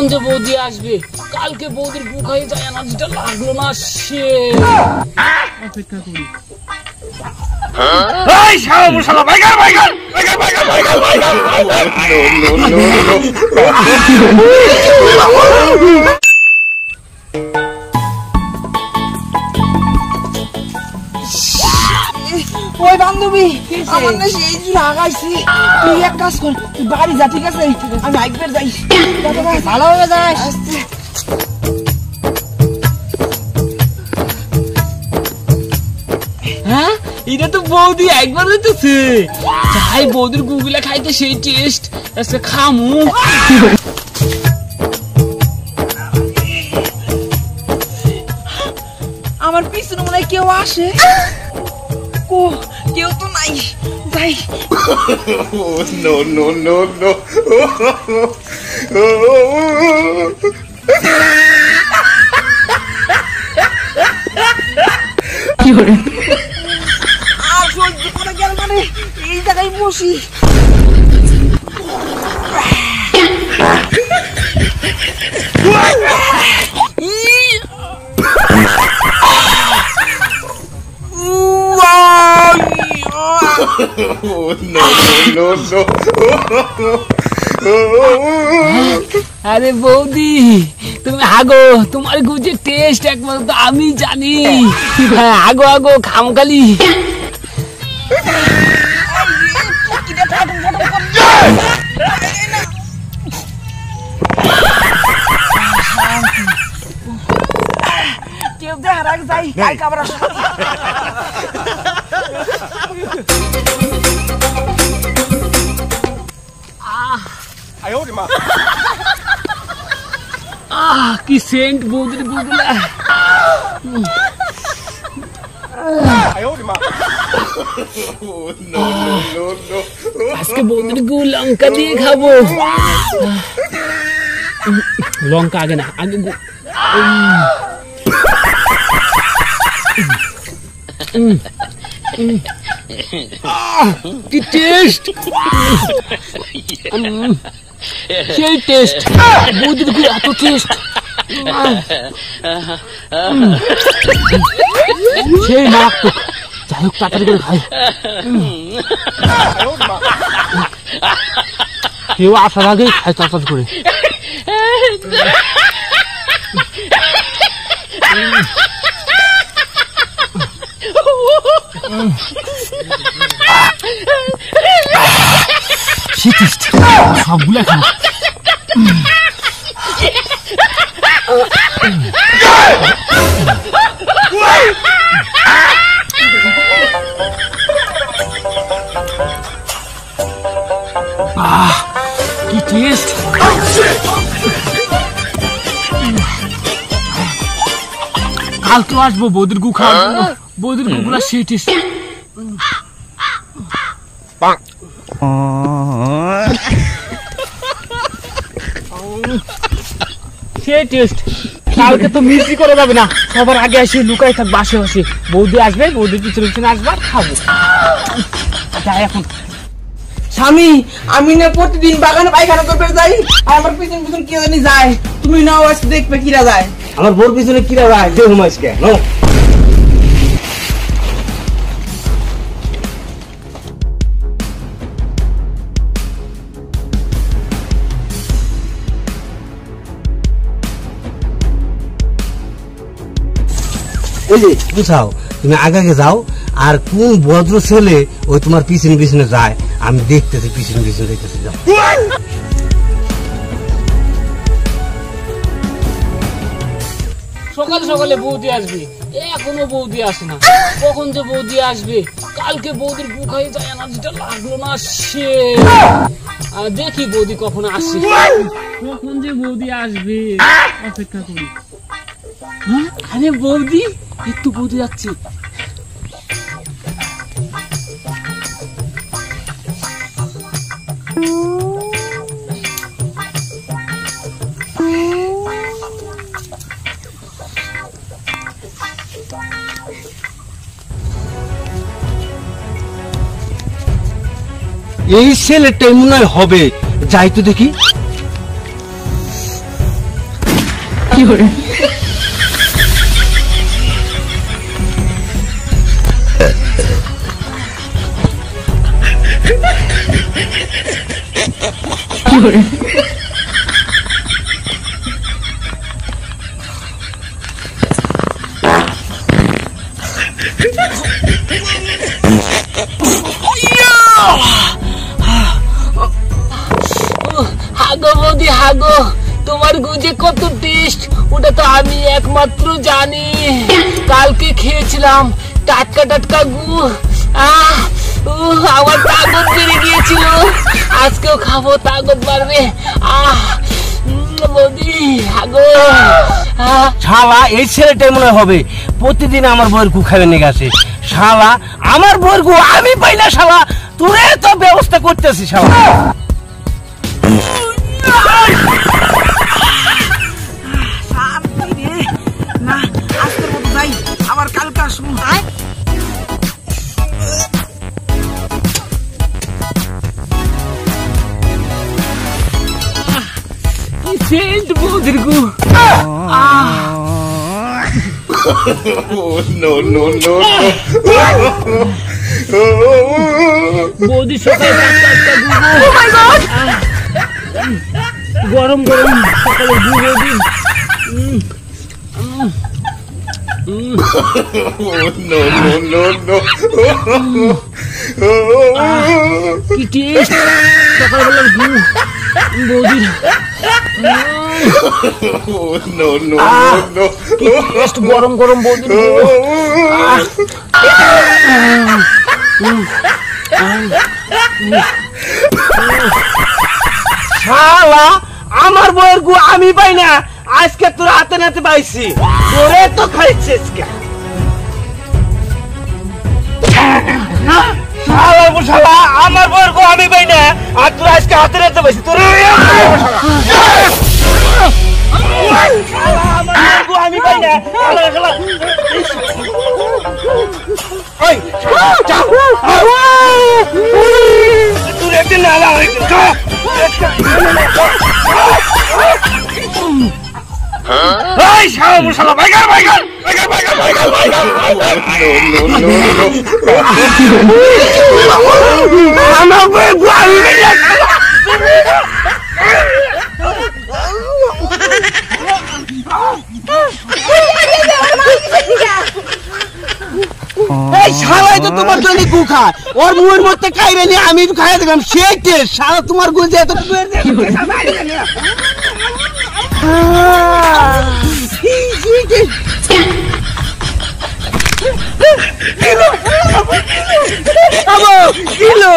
যে বৌদি আসবে কালকে বৌদির গু খাইয়ে যায় এনার্জিটা লাগলো না সে অপেক্ষা করি এই শালা মুশালা বাইগার বাইগার বাইগার বাইগার বাইগার ওই বান্ধবী আমার না সেই জন্য আগাইছি তুই এক কাজ কর তুই বাড়ি যা ঠিক আছে আমি একবার যাই ভালোভাবে যাস হ্যাঁ এটা তো বৌদি একবার দিতেছে যাই বৌদির গুগুলা খাইতে সেই টেস্ট আজকে খামু আমার পিছনে মনে হয় কেউ আসে কো কেউ তো নাই যাই নো নো নো নো কি করে আর সহ্য করে গেল মানে এই জায়গায় বসি আরে বৌদি তুমি আগো তোমার গুজে টেস্ট একমাত্র তো আমি জানি আগো আগো খামখালি কেউ দেখার আগে যাই খাবার কি সেন্ট বৌদির গুগুলা আজকে বৌদির গু লঙ্কা দিয়ে খাবো লঙ্কা আগে না আগে কি টেস্ট সেই টেস্ট বৌদির গু এত টেস্ট সেই মারাত্মক যাই হোক তাড়াতাড়ি করে খাই কেউ আসার আগেই খাই তাড়াতাড়ি করে সবগুলো খাই কি টেস্ট কালকে আসবো বৌদির গু খাওয়াবো বৌদির গুগুলা সেই টেস্ট সেই টেস্ট কালকে তো মিষ্টি করে যাবে না সবার আগে আসে লুকাই থাকবো আশেপাশে বৌদি আসবে বৌদির পিছনে পিছনে আসবার খাবো যাই এখন স্বামী আমি না প্রতিদিন বাগানে পায়খানা করতে যাই আর আমার পিছন পিছন কে জানি যায় তুমি নাও আজকে দেখবে কিরা যায় আমার বোর পিছনে কিরা যায় দেখো আজকে নো এই যে বুঝাও তুমি আগে যাও আর কোন ভদ্র ছেলে ওই তোমার পিছনে পিছনে যায় আমি দেখতেছি পিছনে পিছনে দেখতেছি যাও সকালে সকালে বৌদি আসবে এখনো বৌদি আসে না কখন যে বৌদি আসবে কালকে বৌদির গু খাইয়ে যায় এনার্জিটা লাগলো না সে দেখি বৌদি কখন আসে কখন যে বৌদি আসবে অপেক্ষা করি আরে বৌদি একটু বৌদি যাচ্ছে এই ছেলেটাই মনে হয় হবে যাই তো দেখি হাগো বৌদি হাগো, তোমার গুজে কত টেস্ট ওটা তো আমি একমাত্র জানি। কালকে খেয়েছিলাম টাটকা টাটকা গু, আমার তাগত বেড়ে গিয়েছিল, আজকেও খাবো, তাগত বাড়বে। বৌদি হাগো। শালা এই ছেলেটাই মনে হবে প্রতিদিন আমার বউয়ের গু খাবে নিয়ে গেছে। শালা আমার বউয়ের গু আমি পাই না, শালা তোরে তো ব্যবস্থা করতেছি শালা। না আজকের মতো যাই, আবার কালকে আসবো। সেন্ট বৌদির গু। No, no, no, no. বৌদি সকালে গরম গরম সকালে গু বৌদি। No, no, no, no. কি টেস্ট সকালবেলার গু বৌদির। No, no, no, টেস্ট গরম গরম বৌদির গু। শালা আমার বউয়ের গু আমি পাই না, আজকে তোর হাতে নাতে পাইছি, তোরে তো খাইছে আজকে। শালা আমার বউয়ের গু আমি পাই না, আর তোর আজকে হাতে নাতে পাইছি, তোরে আমার গু আমি পাই না। তোর একদিন না শালাই তো তোমার জন্য গু খায়, ওর মুখের মধ্যে খাইবে নি, আমি খাইয়ে দিলাম সেই টেস্ট। শালা তোমার গু যে এত কিলো